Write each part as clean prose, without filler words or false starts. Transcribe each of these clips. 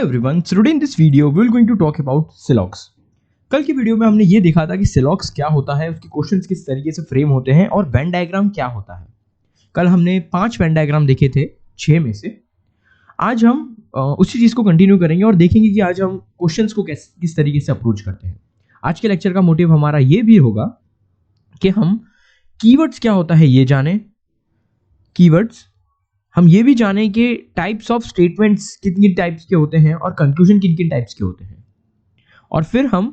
everyone, so today in this video we will going to talk about Celox। कल की video में हमने ये देखा था कि Celox क्या होता है, उसके क्वेश्चंस किस तरीके से फ्रेम होते हैं और वेन डायग्राम क्या होता है। कल हमने 5 वेन डायग्राम देखे थे 6 में से। आज हम उसी चीज़ को कंटिन्यू करेंगे और देखेंगे कि आज हम क्वेश्चंस को किस तरीके से अप्रोच करते हैं। आज के लेक्चर का मोटिव हमारा ये भी होगा कि हम कीवर्ड्स क्या होता है ये जानें, कीवर्ड्स हम ये भी जानें कि टाइप्स ऑफ स्टेटमेंट्स कितनी टाइप्स के होते हैं और कंक्लूजन किन किन टाइप्स के होते हैं, और फिर हम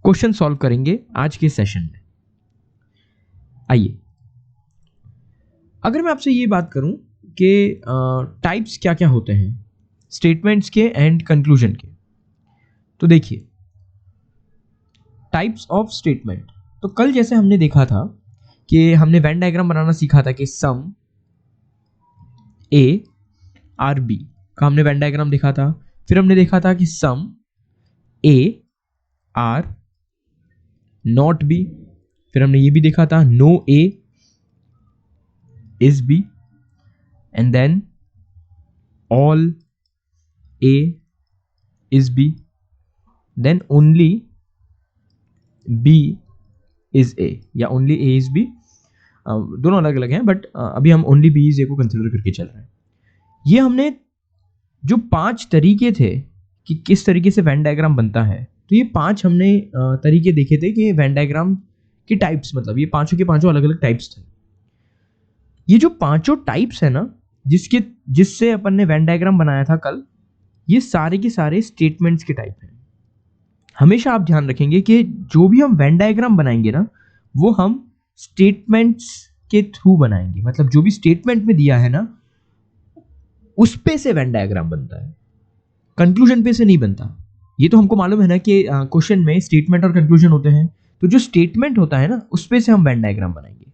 क्वेश्चन सॉल्व करेंगे आज के सेशन में। आइए, अगर मैं आपसे ये बात करूं कि टाइप्स क्या क्या होते हैं स्टेटमेंट्स के एंड कंक्लूजन के, तो देखिए टाइप्स ऑफ स्टेटमेंट। तो कल जैसे हमने देखा था कि हमने वेन डायग्राम बनाना सीखा था कि सम ए आर बी का हमने वेन डायग्राम देखा था। फिर हमने देखा था कि some A are not B. फिर हमने ये भी देखा था no A is B, and then all A is B, then only B is A या ओनली ए इज बी। दोनों अलग अलग हैं बट अभी हम ओनली बी इज ए को कंसिडर करके चल रहे हैं। ये हमने जो 5 तरीके थे कि किस तरीके से वेन डायग्राम बनता है, तो ये 5 हमने तरीके देखे थे कि वेन डायग्राम की टाइप्स, मतलब ये पांचों के पांचों अलग अलग टाइप्स थे। ये जो पांचों टाइप्स है ना जिससे अपन ने वेन डायग्राम बनाया था कल, ये सारे के सारे स्टेटमेंट्स के टाइप हैं। हमेशा आप ध्यान रखेंगे कि जो भी हम वेन डायग्राम बनाएंगे ना वो हम स्टेटमेंट्स के थ्रू बनाएंगे, मतलब जो भी स्टेटमेंट में दिया है ना उस पे से वेन डायग्राम बनता है, कंक्लूजन पे से नहीं बनता। ये तो हमको मालूम है ना कि क्वेश्चन में स्टेटमेंट और कंक्लूजन होते हैं, तो जो स्टेटमेंट होता है ना उस पे से हम वेन डायग्राम बनाएंगे।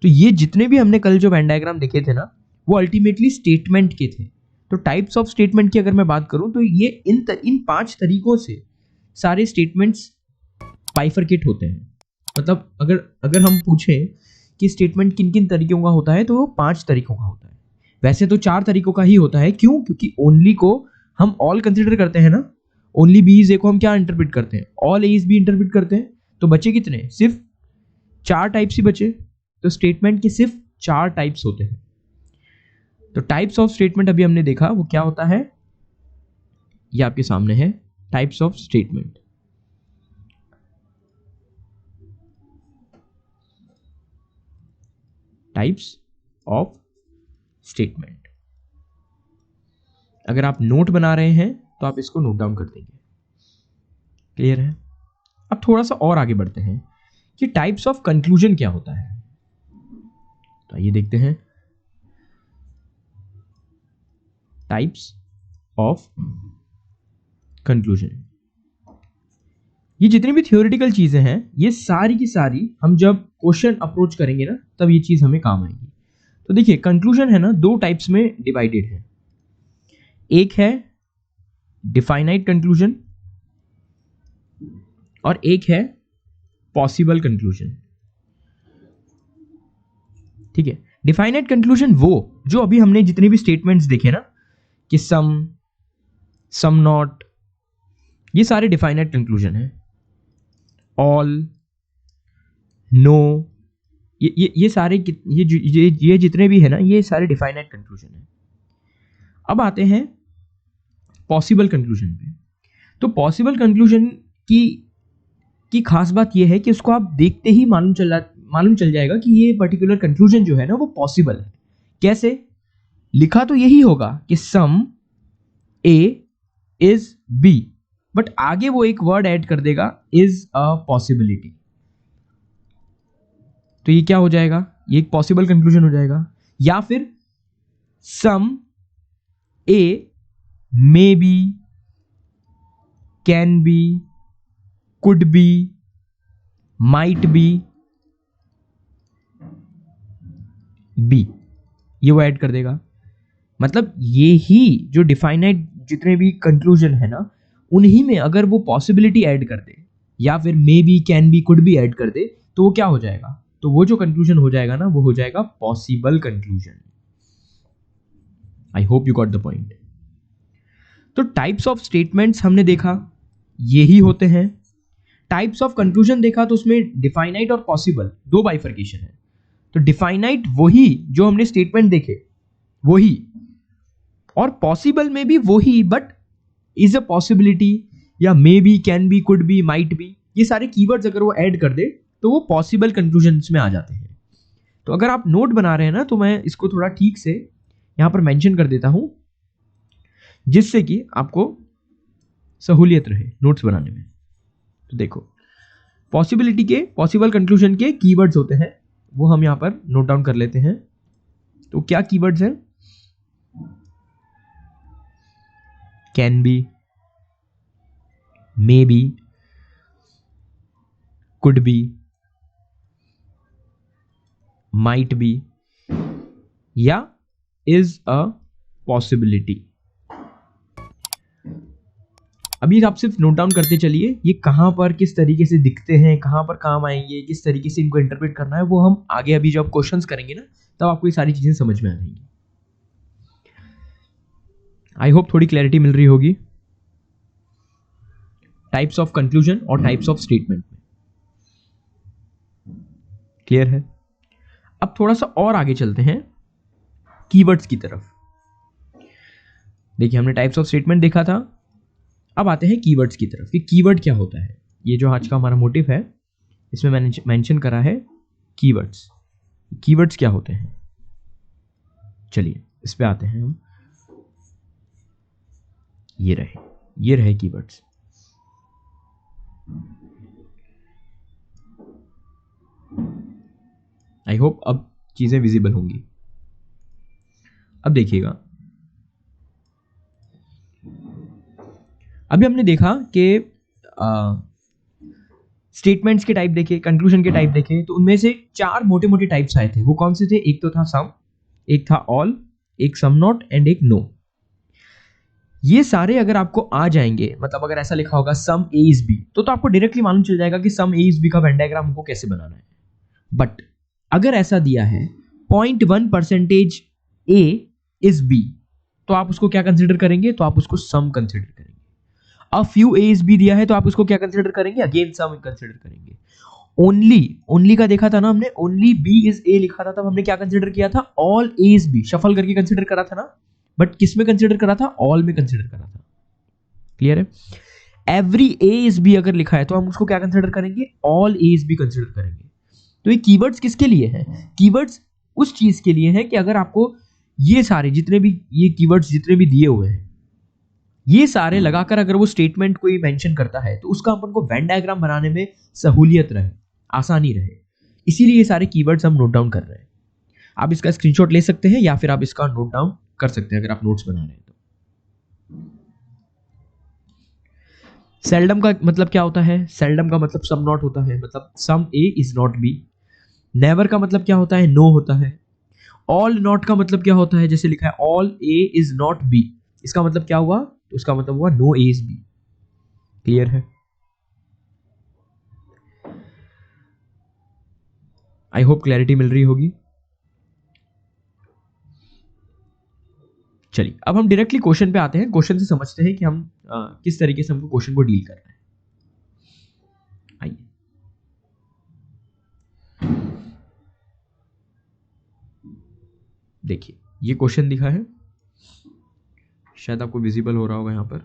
तो ये जितने भी हमने कल जो वेन डायग्राम देखे थे ना वो अल्टीमेटली स्टेटमेंट के थे। तो टाइप्स ऑफ स्टेटमेंट की अगर मैं बात करूं तो ये इन 5 तरीकों से सारे स्टेटमेंट्स बाइफरकेट होते हैं। मतलब अगर हम पूछें कि स्टेटमेंट किन किन तरीकों का होता है तो वो 5 तरीकों का होता है। वैसे तो 4 तरीकों का ही होता है। क्यों? क्योंकि ओनली को हम ऑल कंसिडर करते हैं ना, ओनली बी इज ए को हम क्या इंटरप्रेट करते हैं, all A is B interpret करते हैं। तो बचे कितने? सिर्फ 4 टाइप्स ही बचे। तो स्टेटमेंट के सिर्फ 4 टाइप्स होते हैं। तो टाइप्स ऑफ स्टेटमेंट अभी हमने देखा वो क्या होता है, ये आपके सामने है, types of statement. Types of statement. अगर आप नोट बना रहे हैं तो आप इसको नोट डाउन कर देंगे। क्लियर है? अब थोड़ा सा और आगे बढ़ते हैं कि टाइप्स ऑफ कंक्लूजन क्या होता है। तो आइए देखते हैं टाइप्स ऑफ कंक्लूजन। ये जितनी भी थियोरेटिकल चीजें हैं ये सारी की सारी हम जब क्वेश्चन अप्रोच करेंगे ना तब ये चीज हमें काम आएगी। तो देखिए कंक्लूजन है ना 2 टाइप्स में डिवाइडेड है। एक है डिफाइनाइट कंक्लूजन और एक है पॉसिबल कंक्लूजन। ठीक है, डिफाइनाइट कंक्लूजन वो जो अभी हमने जितने भी स्टेटमेंट्स देखे ना कि सम नॉट, ये सारे डिफाइनाइट कंक्लूजन है। ऑल, नो, ये सारे ये जितने भी है ना ये सारे डिफाइनाइट कंक्लूजन है। अब आते हैं पॉसिबल कंक्लूजन पे। तो पॉसिबल कंक्लूजन की खास बात ये है कि उसको आप देखते ही मालूम चल जाएगा कि ये पर्टिकुलर कंक्लूजन जो है ना वो पॉसिबल है। कैसे? लिखा तो यही होगा कि some A is B, but आगे वो एक वर्ड ऐड कर देगा इज अ पॉसिबिलिटी। तो ये क्या हो जाएगा? ये एक पॉसिबल कंक्लूजन हो जाएगा। या फिर some A may B, can be, could be, might be, be, ये वो ऐड कर देगा। मतलब ये ही जो डिफाइनाइट जितने भी कंक्लूजन है ना उन्हीं में अगर वो पॉसिबिलिटी ऐड कर दे या फिर may B, can be, could be add कर दे तो वो क्या हो जाएगा? तो वो जो कंक्लूजन हो जाएगा ना वो हो जाएगा possible conclusion. I hope you got the point. तो टाइप्स ऑफ स्टेटमेंट्स हमने देखा ये ही होते हैं। टाइप्स ऑफ कंक्लूजन देखा तो उसमें डिफाइनाइट और पॉसिबल दो बाइफर्केशन है। तो डिफाइनाइट वही जो हमने स्टेटमेंट देखे वही, और पॉसिबल में भी वही, बट इज अ पॉसिबिलिटी या may be, can be, could be, might B, ये सारे कीवर्ड्स अगर वो ऐड कर दे तो वो पॉसिबल कंक्लूजन्स में आ जाते हैं। तो अगर आप नोट बना रहे हैं ना तो मैं इसको थोड़ा ठीक से यहां पर मेंशन कर देता हूं जिससे कि आपको सहूलियत रहे नोट्स बनाने में। तो देखो, पॉसिबिलिटी के, पॉसिबल कंक्लूजन के कीवर्ड्स होते हैं, वो हम यहां पर नोट डाउन कर लेते हैं। तो क्या कीवर्ड्स हैं? Can be, may be, could be, might B या इज अ पॉसिबिलिटी। अभी आप सिर्फ नोट डाउन करते चलिए, ये कहां पर किस तरीके से दिखते हैं, कहां पर काम आएंगे, किस तरीके से इनको इंटरप्रेट करना है, वो हम आगे अभी जब क्वेश्चंस करेंगे ना तब आपको ये सारी चीजें समझ में आ जाएंगी। आई होप थोड़ी क्लैरिटी मिल रही होगी टाइप्स ऑफ कंक्लूजन और टाइप्स ऑफ स्टेटमेंट में। क्लियर है? अब थोड़ा सा और आगे चलते हैं कीवर्ड्स की तरफ। देखिए, हमने टाइप्स ऑफ स्टेटमेंट देखा था, अब आते हैं कीवर्ड्स की तरफ कि कीवर्ड क्या होता है। ये जो आज का हमारा मोटिव है इसमें मैंने मेंशन करा है कीवर्ड्स। कीवर्ड्स क्या होते हैं, चलिए इस पे आते हैं हम। ये रहे कीवर्ड्स। आई होप अब चीजें विजिबल होंगी। अब देखिएगा, अभी हमने देखा कि स्टेटमेंट्स के टाइप देखे, कंक्लूजन के टाइप देखे, तो उनमें से 4 मोटे मोटे टाइप्स आए थे। वो कौन से थे? एक तो था सम, एक था ऑल, एक सम नॉट एंड एक नो। ये सारे अगर आपको आ जाएंगे, मतलब अगर ऐसा लिखा होगा सम ए इज बी, तो आपको डायरेक्टली मालूम चल जाएगा कि सम ए इज बी का वेन डायग्राम हमको कैसे बनाना है। बट अगर ऐसा दिया है 0.1% ए इज बी, तो आप उसको क्या कंसिडर करेंगे? तो आप उसको सम कंसिडर करेंगे। A few A is B दिया है तो आप उसको क्या कंसिडर करेंगे? अगेन सम कंसिडर करेंगे। ओनली का देखा था ना हमने, ओनली बी इज ए लिखा था, तब हमने क्या कंसिडर किया था? All A is B, shuffle करके कंसिडर करा था ना। बट किस में कंसिडर करा था? ऑल में कंसिडर करा था। क्लियर है? एवरी ए इज बी अगर लिखा है तो हम उसको क्या कंसिडर करेंगे? All A is be consider करेंगे। तो ये कीवर्ड्स किसके लिए है? कीवर्ड्स उस चीज के लिए है कि अगर आपको ये सारे जितने भी ये कीवर्ड्स जितने भी दिए हुए हैं, ये सारे लगाकर अगर वो स्टेटमेंट कोई मेंशन करता है तो उसका अपन को वेन डायग्राम बनाने में सहूलियत रहे, आसानी रहे, इसीलिए ये सारे कीवर्ड्स हम नोट डाउन कर रहे हैं। आप इसका स्क्रीनशॉट ले सकते हैं या फिर आप इसका नोट डाउन कर सकते हैं अगर आप नोट्स बना रहे हैं तो। सेल्डम का मतलब क्या होता है? सेल्डम का मतलब सम नॉट होता है, मतलब सम ए इज नॉट बी। नेवर का मतलब क्या होता है? नो होता है। ऑल नॉट का मतलब क्या होता है? जैसे लिखा है all A is not B, इसका मतलब क्या हुआ? तो इसका मतलब हुआ no A is B. Clear है? आई होप क्लैरिटी मिल रही होगी। चलिए अब हम डायरेक्टली क्वेश्चन पे आते हैं, क्वेश्चन से समझते हैं कि हम किस तरीके से हमको क्वेश्चन को डील कर रहे हैं। आइए, देखिए ये क्वेश्चन दिखा है, शायद आपको विजिबल हो रहा होगा यहां पर।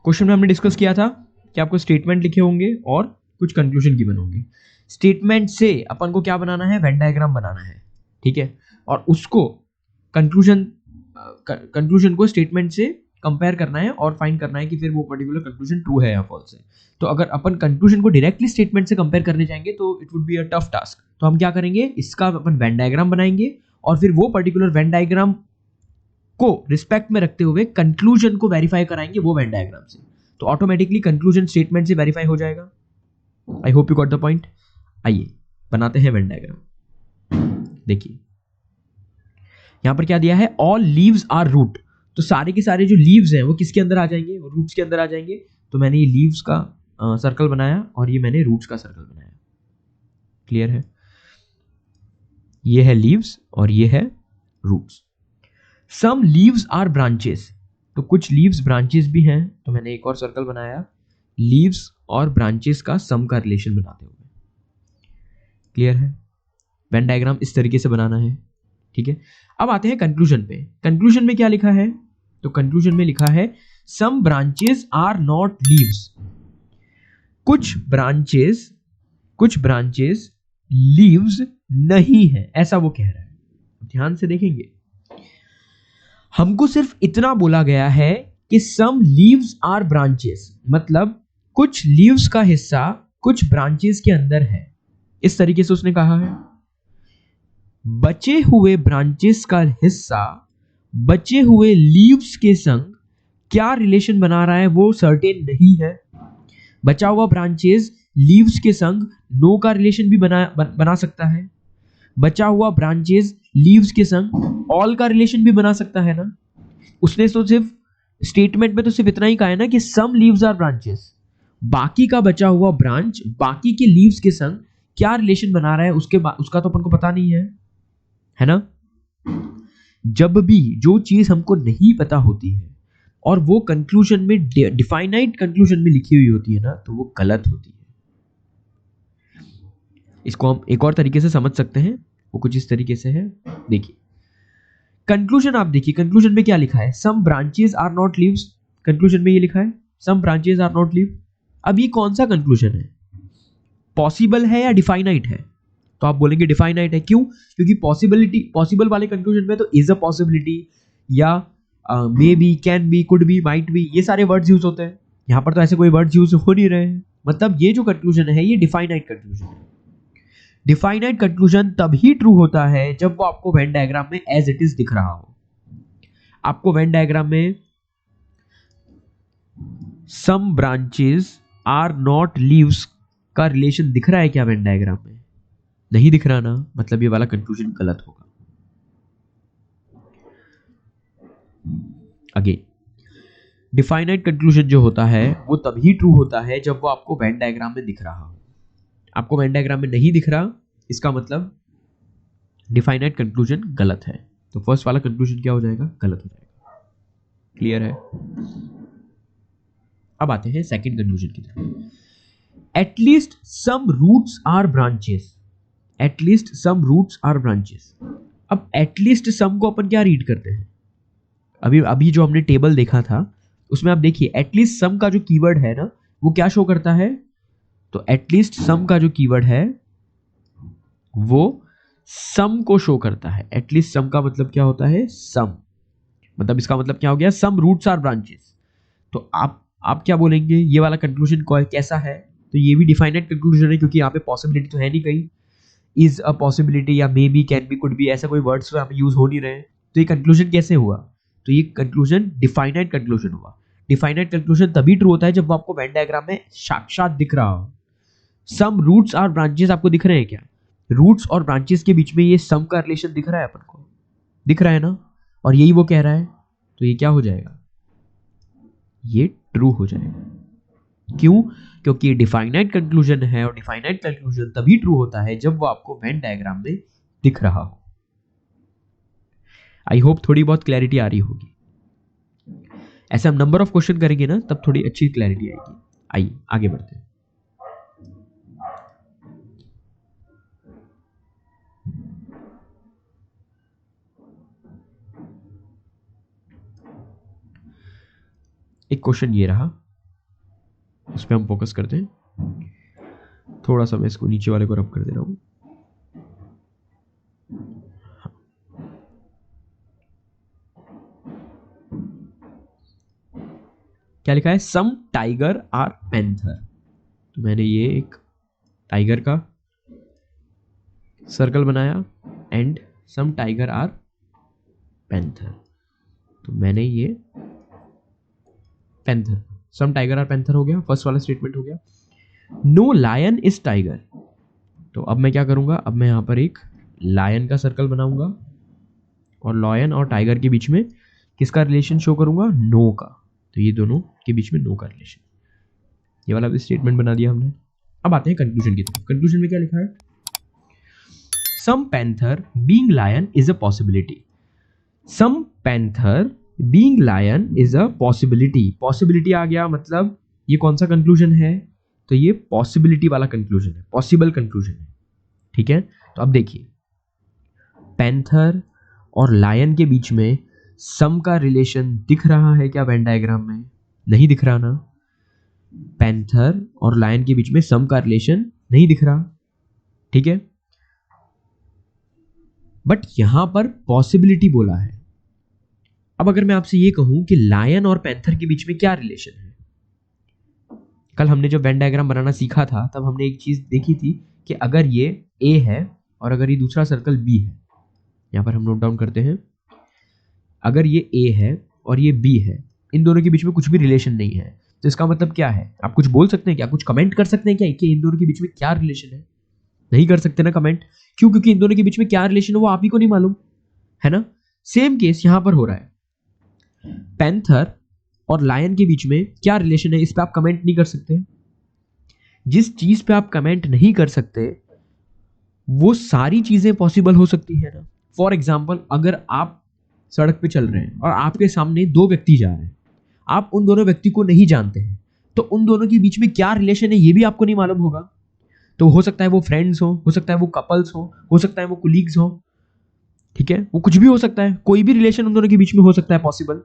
क्वेश्चन में हमने डिस्कस किया था कि आपको स्टेटमेंट लिखे होंगे और कुछ कंक्लूजन गिवन होंगे। स्टेटमेंट से अपन को क्या बनाना है? वेन डायग्राम बनाना है, ठीक है। और उसको कंक्लूजन को स्टेटमेंट से कंपेयर करना है और फाइंड करना है कि फिर वो पर्टिकुलर कंक्लूजन ट्रू है या फॉल्स है। तो अगर अपन कंक्लूजन को डायरेक्टली स्टेटमेंट से कंपेयर करने जाएंगे तो it would be a tough task. तो हम क्या करेंगे? इसका अपन वेन डायग्राम बनाएंगे और फिर वो पर्टिकुलर वेन डायग्राम को रिस्पेक्ट में रखते हुए कंक्लूजन को वेरीफाई कराएंगे वो वेन डायग्राम से। तो ऑटोमेटिकली कंक्लूजन स्टेटमेंट से वेरीफाई हो जाएगा। आई hope you got the point. आइए बनाते हैं वेन डायग्राम। देखिए यहां पर क्या दिया है? All leaves are root. तो सारे के सारे जो लीव्स हैं वो किसके अंदर आ जाएंगे? रूट्स के अंदर आ जाएंगे। तो मैंने ये लीव्स का सर्कल बनाया और ये मैंने रूट्स का सर्कल बनाया। क्लियर है? ये है लीव्स और ये है roots. Some leaves are branches, तो कुछ लीव्स ब्रांचेस भी हैं, तो मैंने एक और सर्कल बनाया लीव्स और ब्रांचेस का सम का रिलेशन बनाते हुए। क्लियर है? वेन डायग्राम इस तरीके से बनाना है। ठीक है, अब आते हैं कंक्लूजन पे। कंक्लूजन में क्या लिखा है? तो कंक्लूजन में लिखा है some branches are not leaves, कुछ ब्रांचेस लीव्स नहीं है, ऐसा वो कह रहा है। ध्यान से देखेंगे, हमको सिर्फ इतना बोला गया है कि सम लीव्स आर ब्रांचेस, मतलब कुछ लीव्स का हिस्सा कुछ ब्रांचेस के अंदर है, इस तरीके से उसने कहा है। बचे हुए ब्रांचेस का हिस्सा बचे हुए लीव्स के संग क्या रिलेशन बना रहा है वो सर्टेन नहीं है। बचा हुआ ब्रांचेस लीव्स के संग नो का रिलेशन भी बना सकता है। बचा हुआ ब्रांचेस लीव्स के संग ऑल का रिलेशन भी बना सकता है ना। उसने तो सिर्फ स्टेटमेंट में तो सिर्फ इतना ही कहा है ना कि सम लीव्स आर ब्रांचेस, बाकी का बचा हुआ ब्रांच बाकी के लीव्स के संग क्या रिलेशन बना रहा है उसका तो अपन को पता नहीं है ना। जब भी जो चीज हमको नहीं पता होती है और वो कंक्लूजन में डिफाइनाइट कंक्लूजन में लिखी हुई होती है ना, तो वो गलत होती है। इसको हम एक और तरीके से समझ सकते हैं, वो कुछ इस तरीके से है। देखिए कंक्लूजन, आप देखिए कंक्लूजन में क्या लिखा है, some branches are not leaves. Conclusion में ये लिखा है some branches are not leave. अब ये कौन सा कंक्लूजन है, पॉसिबल है या डिफाइनाइट है? तो आप बोलेंगे डिफाइनाइट है। क्यों? क्योंकि पॉसिबल वाले कंक्लूजन में तो इज अ पॉसिबिलिटी या may be, can be, could be, might B, ये सारे वर्ड्स यूज होते हैं। यहां पर तो ऐसे कोई वर्ड्स यूज हो नहीं रहे हैं। मतलब ये जो कंक्लूजन है ये डिफाइनाइट कंक्लूजन है। डिफाइनाइट कंक्लूजन तभी ट्रू होता है जब वो आपको वेन डायग्राम में एज इट इज दिख रहा हो। आपको वेन डायग्राम में सम ब्रांचेस आर नॉट लीव्स का रिलेशन दिख रहा है क्या वेन डायग्राम में? नहीं दिख रहा ना, मतलब ये वाला कंक्लूजन गलत होगा। अगेन, डिफाइनाइट कंक्लूजन जो होता है वो तभी ट्रू होता है जब वो आपको वेन डायग्राम में दिख रहा हो। आपको वेन डायग्राम में नहीं दिख रहा, इसका मतलब डिफाइनाइट कंक्लूजन गलत है। तो फर्स्ट वाला कंक्लूजन क्या हो जाएगा? गलत हो जाएगा। क्लियर है? अब आते हैं सेकंड कंक्लूजन की तरफ। At least some roots are branches. At least some roots are branches. अब एटलीस्ट सम को अपन क्या रीड करते हैं? अभी जो हमने टेबल देखा था उसमें आप देखिए एटलीस्ट सम का जो कीवर्ड है ना वो क्या शो करता है? तो एटलीस्ट सम का जो कीवर्ड है वो सम को शो करता है। एटलीस्ट सम का मतलब क्या होता है? सम। मतलब इसका मतलब क्या हो गया? सम रूट्स आर ब्रांचेस। तो आप क्या बोलेंगे? ये वाला कंक्लूजन कैसा है? तो ये भी डिफाइनाइट कंक्लूजन है, क्योंकि यहाँ पे पॉसिबिलिटी तो है नहीं कहीं। इज अ पॉसिबिलिटी या may be, can be, could B, ऐसा कोई वर्ड्स यहाँ पे यूज हो नहीं रहे। तो ये कंक्लूजन कैसे हुआ? तो ये कंक्लूजन डिफाइनाइट कंक्लूजन हुआ। डिफाइनाइट कंक्लूजन तभी ट्रू होता है जब वो आपको वेन डायग्राम में साक्षात दिख रहा हो। सम रूट्स और ब्रांचेस आपको दिख रहे हैं क्या? रूट्स और ब्रांचेस के बीच में ये सम का रिलेशन दिख रहा है अपन को? दिख रहा है ना? और यही वो कह रहा है, तो ये क्या हो जाएगा? ये ट्रू हो जाएगा। क्यों? क्योंकि ये डिफाइनाइट कंक्लूजन है और डिफाइनाइट कंक्लूजन तभी ट्रू होता है जब वो आपको वेन डायग्राम में दिख रहा हो। आई होप थोड़ी बहुत क्लैरिटी आ रही होगी। ऐसे हम नंबर ऑफ क्वेश्चन करेंगे ना तब थोड़ी अच्छी क्लैरिटी आएगी। आइए आगे बढ़ते हैं। एक क्वेश्चन ये रहा, उस पर हम फोकस करते हैं। थोड़ा सा मैं इसको नीचे वाले को रब कर दे रहा हूं। क्या लिखा है? Some tiger are panther. तो मैंने ये एक टाइगर का सर्कल बनाया and some tiger are panther. तो मैंने ये panther, some tiger are panther हो गया, फर्स्ट वाला स्टेटमेंट हो गया। No lion is tiger. तो अब मैं क्या करूंगा? अब मैं यहां पर एक लायन का सर्कल बनाऊंगा और लायन और टाइगर के बीच में किसका रिलेशन शो करूंगा? नो का। तो ये दोनों के बीच में नो का रिलेशन, ये वाला भी स्टेटमेंट बना दिया हमने। अब आते हैं कंक्लूजन की तरफ। कंक्लूजन में क्या लिखा है? Some panther being lion is a possibility. Some panther being lion is a possibility. Possibility आ गया, मतलब ये कौन सा कंक्लूजन है? तो ये पॉसिबिलिटी वाला कंक्लूजन है, पॉसिबल कंक्लूजन है। ठीक है, तो अब देखिए, पैंथर और लायन के बीच में सम का रिलेशन दिख रहा है क्या वेन डायग्राम में? नहीं दिख रहा ना। पैंथर और लायन के बीच में सम का रिलेशन नहीं दिख रहा। ठीक है, बट यहां पर पॉसिबिलिटी बोला है। अब अगर मैं आपसे ये कहूं कि लायन और पैंथर के बीच में क्या रिलेशन है? कल हमने जो वेन डायग्राम बनाना सीखा था तब हमने एक चीज देखी थी कि अगर ये ए है और अगर ये दूसरा सर्कल बी है, यहां पर हम नोट डाउन करते हैं, अगर ये ए है और ये बी है, इन दोनों के बीच में कुछ भी रिलेशन नहीं है, तो इसका मतलब क्या है? आप कुछ बोल सकते हैं क्या? कुछ कमेंट कर सकते हैं क्या कि इन दोनों के बीच में क्या रिलेशन है? नहीं कर सकते ना कमेंट। क्यों? क्योंकि इन दोनों के बीच में क्या रिलेशन है वो आप ही को नहीं मालूम है ना। सेम केस यहां पर हो रहा है, पैंथर और लायन के बीच में क्या रिलेशन है, इस पे आप कमेंट नहीं कर सकते। जिस चीज पे आप कमेंट नहीं कर सकते वो सारी चीजें पॉसिबल हो सकती है ना। फॉर एग्जाम्पल, अगर आप सड़क पे चल रहे हैं और आपके सामने दो व्यक्ति जा रहे हैं, आप उन दोनों व्यक्ति को नहीं जानते हैं, तो उन दोनों के बीच में क्या रिलेशन है ये भी आपको नहीं मालूम होगा। तो हो सकता है वो फ्रेंड्स हो सकता है वो कपल्स हो सकता है वो कुलीग्स हो। ठीक है, वो कुछ भी हो सकता है, कोई भी रिलेशन उन दोनों के बीच में हो सकता है पॉसिबल।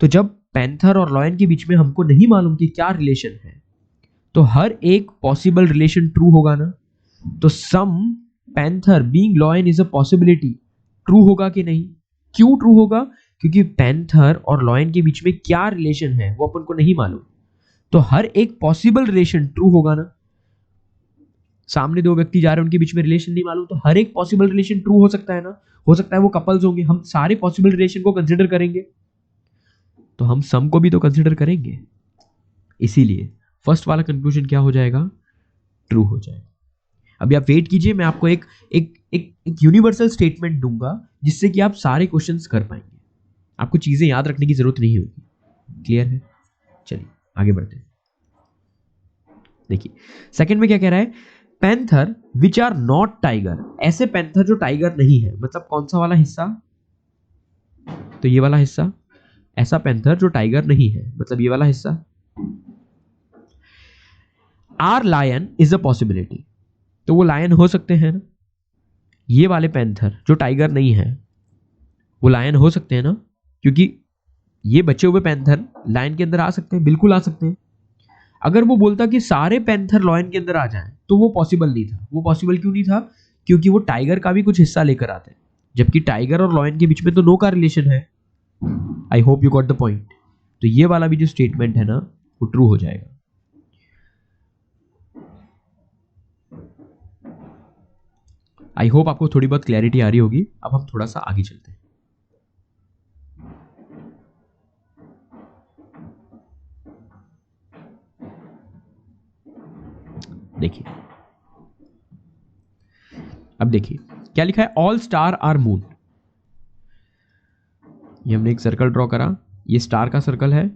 तो जब पैंथर और लायन के बीच में हमको नहीं मालूम कि क्या रिलेशन है, तो हर एक पॉसिबल रिलेशन ट्रू होगा ना। तो some panther being lion is a possibility true होगा कि नहीं? क्यों ट्रू होगा? क्योंकि पैंथर और लायन के बीच में क्या रिलेशन है वो अपन को नहीं मालूम, तो हर एक पॉसिबल रिलेशन ट्रू होगा ना। सामने दो व्यक्ति जा रहे हैं, उनके बीच में रिलेशन नहीं मालूम, तो हर एक पॉसिबल रिलेशन ट्रू हो सकता है ना। हो सकता है वो कपल्स होंगे, हम सारे पॉसिबल रिलेशन को कंसिडर करेंगे, तो हम सम को भी तो कंसिडर करेंगे। इसीलिए फर्स्ट वाला कंक्लूजन क्या हो जाएगा? ट्रू हो जाएगा। अभी आप वेट कीजिए, मैं आपको एक एक एक, एक यूनिवर्सल स्टेटमेंट दूंगा जिससे कि आप सारे क्वेश्चंस कर पाएंगे, आपको चीजें याद रखने की जरूरत नहीं होगी। क्लियर है? चलिए आगे बढ़ते हैं। देखिए सेकंड में क्या कह रहा है, panther which are not tiger. ऐसे पैंथर जो टाइगर नहीं है, मतलब कौन सा वाला हिस्सा? तो ये वाला हिस्सा। ऐसा पैंथर जो टाइगर नहीं है, मतलब ये वाला हिस्सा। Or lion is a possibility, तो वो लायन हो सकते हैं ना। ये वाले पैंथर जो टाइगर नहीं है वो लायन हो सकते हैं ना, क्योंकि ये बचे हुए पैंथर लायन के अंदर आ सकते हैं, बिल्कुल आ सकते हैं। अगर वो बोलता कि सारे पैंथर लायन के अंदर आ जाएं, तो वो पॉसिबल नहीं था। वो पॉसिबल क्यों नहीं था? क्योंकि वो टाइगर का भी कुछ हिस्सा लेकर आते हैं, जबकि टाइगर और लायन के बीच में तो नो का रिलेशन है। I hope you got the point. तो ये वाला भी जो स्टेटमेंट है ना वो ट्रू हो जाएगा। आई होप आपको थोड़ी बहुत क्लैरिटी आ रही होगी। अब हम थोड़ा सा आगे चलते हैं। देखिए, अब देखिए क्या लिखा है, ऑल स्टार आर मून। ये हमने एक सर्कल ड्रॉ करा, ये स्टार का सर्कल है,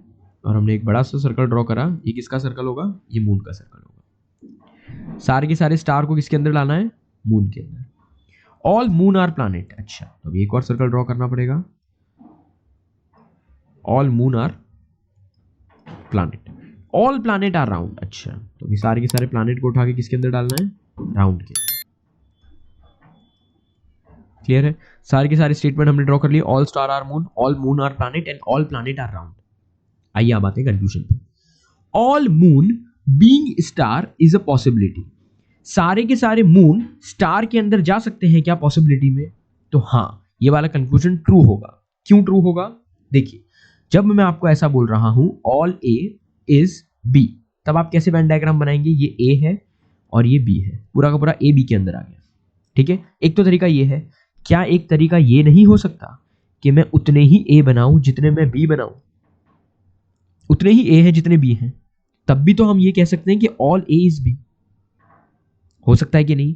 और हमने एक बड़ा सा सर्कल ड्रॉ करा, ये किसका सर्कल होगा? ये मून का सर्कल होगा। सारे के सारे स्टार को किसके अंदर लाना है? मून के अंदर। All moon are planet. अच्छा, तो एक और सर्कल ड्रॉ करना पड़ेगा। All moon are planet, all planet are round. अच्छा, तो अभी सारे के सारे प्लैनेट को उठा के किसके अंदर डालना है? राउंड के। क्लियर है? सारे के सारे स्टेटमेंट हमने ड्रॉ कर लिए। All star are moon, all moon are planet and all planet are round. आइए अब आते हैं कंक्लूजन पे। All moon being star is a possibility. सारे के सारे मून स्टार के अंदर जा सकते हैं क्या पॉसिबिलिटी में? तो हाँ, ये वाला कंक्लूजन ट्रू होगा। क्यों ट्रू होगा? देखिए, जब मैं आपको ऐसा बोल रहा हूं ऑल ए इज बी, तब आप कैसे वेन डायग्राम बनाएंगे? ये ए है और ये बी है, पूरा का पूरा ए बी के अंदर आ गया। ठीक है, एक तो तरीका ये है। क्या एक तरीका ये नहीं हो सकता कि मैं उतने ही ए बनाऊं जितने मैं बी बनाऊं? उतने ही ए हैं जितने बी हैं, तब भी तो हम ये कह सकते हैं कि ऑल ए इज बी। हो सकता है कि नहीं?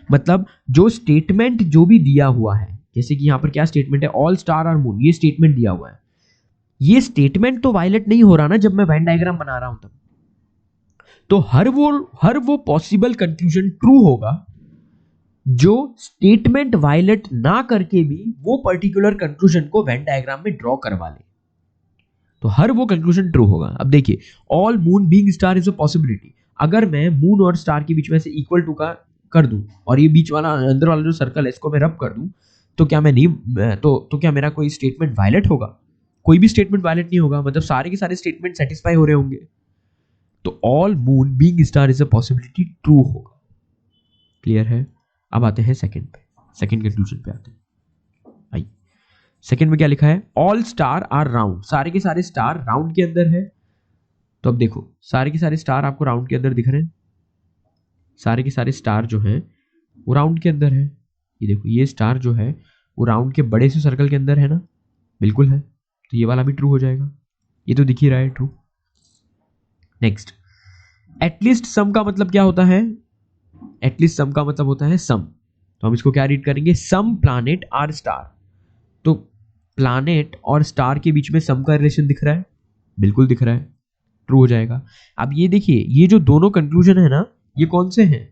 मतलब जो स्टेटमेंट जो भी दिया हुआ है, जैसे कि यहां पर क्या स्टेटमेंट है, ऑल स्टार आर मून, ये स्टेटमेंट दिया हुआ है। ये स्टेटमेंट तो वायलेट नहीं हो रहा ना जब मैं वेन डायग्राम बना रहा हूं तब। तो हर वो पॉसिबल कंक्लूजन ट्रू होगा जो स्टेटमेंट वायलेट ना करके भी वो पर्टिकुलर कंक्लूजन को वेन डायग्राम में ड्रॉ करवा ले, तो हर वो कंक्लूजन ट्रू होगा। अब देखिए, all moon being star is a possibility. अगर मैं मून और स्टार के बीच में से इक्वल टू का कर दूं और ये बीच वाला अंदर वाला जो सर्कल है इसको मैं रब कर दूं, तो क्या मैं नहीं तो क्या मेरा कोई स्टेटमेंट वायलेट होगा? कोई भी स्टेटमेंट वायलेट नहीं होगा, मतलब सारे के सारे स्टेटमेंट सेटिस्फाई हो रहे होंगे। तो all moon being star is a possibility true होगा। क्लियर है? अब आते हैं सेकंड पे, सेकंड कंक्लूजन पे आते हैं। आइए, सेकंड में क्या लिखा है? All star are round. सारे के सारे स्टार राउंड के अंदर है। तो अब देखो, सारे के सारे स्टार आपको राउंड के अंदर दिख रहे हैं। सारे के सारे स्टार जो है वो राउंड के अंदर है। ये देखो, ये स्टार जो है वो राउंड के बड़े से सर्कल के अंदर है ना? बिल्कुल है। तो ये वाला भी ट्रू हो जाएगा, ये तो दिख ही रहा है ट्रू। नेक्स्ट, एटलीस्ट सम का मतलब क्या होता है? एटलीस्ट सम का मतलब होता है सम। तो हम इसको क्या रीड करेंगे? सम प्लैनेट आर स्टार। तो प्लैनेट और स्टार के बीच में सम का रिलेशन दिख रहा है? बिल्कुल दिख रहा है, ट्रू हो जाएगा। अब ये देखिए, ये जो दोनों कंक्लूजन है ना, ये कौन से हैं?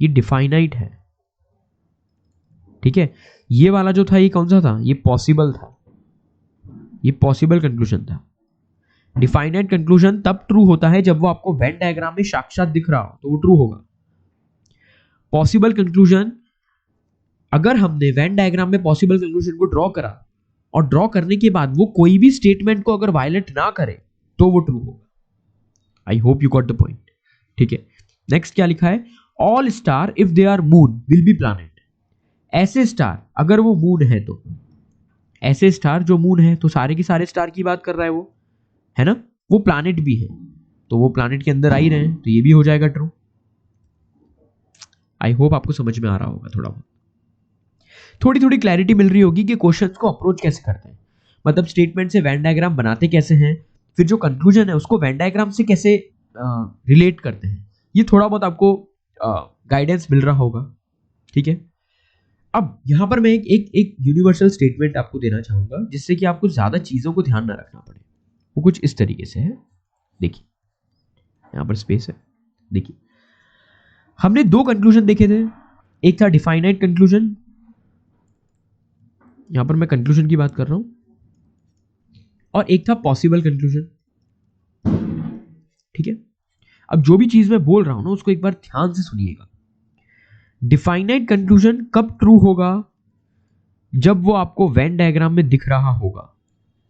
ये डिफाइनाइट है, ठीक है। ये वाला जो था ये कौन सा था? ये पॉसिबल था, ये पॉसिबल कंक्लूजन था। डिफाइनाइट कंक्लूजन तब ट्रू होता है जब वो आपको वेन डायग्राम में साक्षात दिख रहा हो, तो वो ट्रू होगा। पॉसिबल कंक्लूजन, अगर हमने वेन डायग्राम में पॉसिबल कंक्लूजन को ड्रॉ करा और ड्रॉ करने के बाद वो कोई भी स्टेटमेंट को अगर वायलेट ना करे तो वो ट्रू होगा। I hope you got the point, ठीक है। नेक्स्ट क्या लिखा है? All star if they are moon will be planet. ऐसे स्टार अगर वो मून है, तो ऐसे स्टार जो मून है, तो सारे के सारे स्टार की बात कर रहा है वो, है ना? वो प्लैनेट भी है, तो वो प्लैनेट के अंदर आ ही रहे हैं, तो ये भी हो जाएगा ट्रू। आई होप आपको समझ में आ रहा होगा, थोड़ा बहुत थोड़ी थोड़ी क्लैरिटी मिल रही होगी कि क्वेश्चंस को अप्रोच कैसे करते हैं, मतलब स्टेटमेंट से वेन डायग्राम बनाते कैसे हैं, फिर जो कंक्लूजन है उसको वेन डायग्राम से कैसे रिलेट करते हैं। ये थोड़ा बहुत आपको गाइडेंस मिल रहा होगा, ठीक है। अब यहां पर मैं एक यूनिवर्सल स्टेटमेंट आपको देना चाहूंगा, जिससे कि आपको ज्यादा चीजों को ध्यान ना रखना पड़े। वो कुछ इस तरीके से है, देखिए यहां पर स्पेस है। देखिए, हमने दो कंक्लूजन देखे थे, एक था डिफाइनाइट कंक्लूजन, यहां पर मैं कंक्लूजन की बात कर रहा हूं, और एक था पॉसिबल कंक्लूजन, ठीक है। अब जो भी चीज मैं बोल रहा हूं ना, उसको एक बार ध्यान से सुनिएगा। डिफाइनाइट कंक्लूजन कब ट्रू होगा? जब वो आपको वेन डायग्राम में दिख रहा होगा।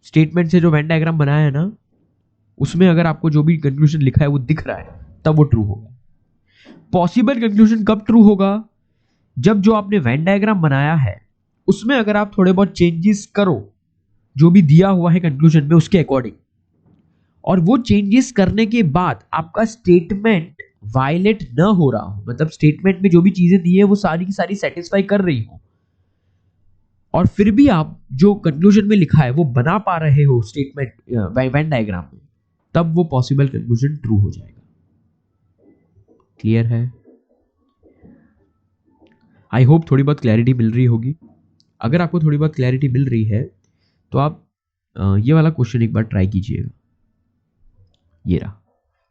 स्टेटमेंट से जो वेन डायग्राम बनाया है ना, उसमें अगर आपको जो भी कंक्लूजन लिखा है वो दिख रहा है, तब वो ट्रू होगा। पॉसिबल कंक्लूजन कब ट्रू होगा? जब जो आपने वेन डायग्राम बनाया है उसमें अगर आप थोड़े बहुत चेंजेस करो, जो भी दिया हुआ है कंक्लूजन में उसके अकॉर्डिंग, और वो चेंजेस करने के बाद आपका स्टेटमेंट वायलेट न हो रहा हो, मतलब स्टेटमेंट में जो भी चीजें दी है वो सारी की सारी सेटिस्फाई कर रही हो, और फिर भी आप जो कंक्लूजन में लिखा है वो बना पा रहे हो स्टेटमेंट वेन डायग्राम में, तब वो पॉसिबल कंक्लूजन ट्रू हो जाएगा। क्लियर है? आई होप थोड़ी बहुत क्लैरिटी मिल रही होगी। अगर आपको थोड़ी बहुत क्लैरिटी मिल रही है तो आप ये वाला क्वेश्चन एक बार ट्राई कीजिएगा। ये रहा,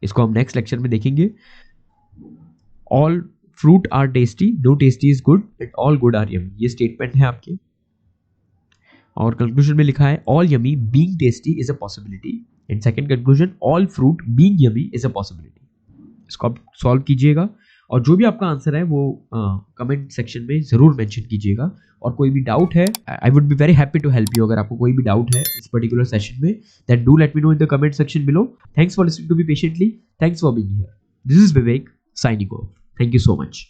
इसको हम नेक्स्ट लेक्चर में देखेंगे। All fruit are tasty, no tasty is good, and all good are yummy. ये स्टेटमेंट है आपके, और कंक्लूजन में लिखा है all yummy being tasty is a possibility, and second conclusion all fruit being yummy is a possibility. इसको आप solve कीजिएगा, और जो भी आपका आंसर है वो कमेंट सेक्शन में जरूर मेंशन कीजिएगा। और कोई भी डाउट है, I would be very happy to help you. अगर आपको कोई भी डाउट है इस पर्टिकुलर सेशन में, then do let me know in the comment section below. Thanks for listening to me patiently, thanks for being here. This is Vivek signing off. Thank you so much.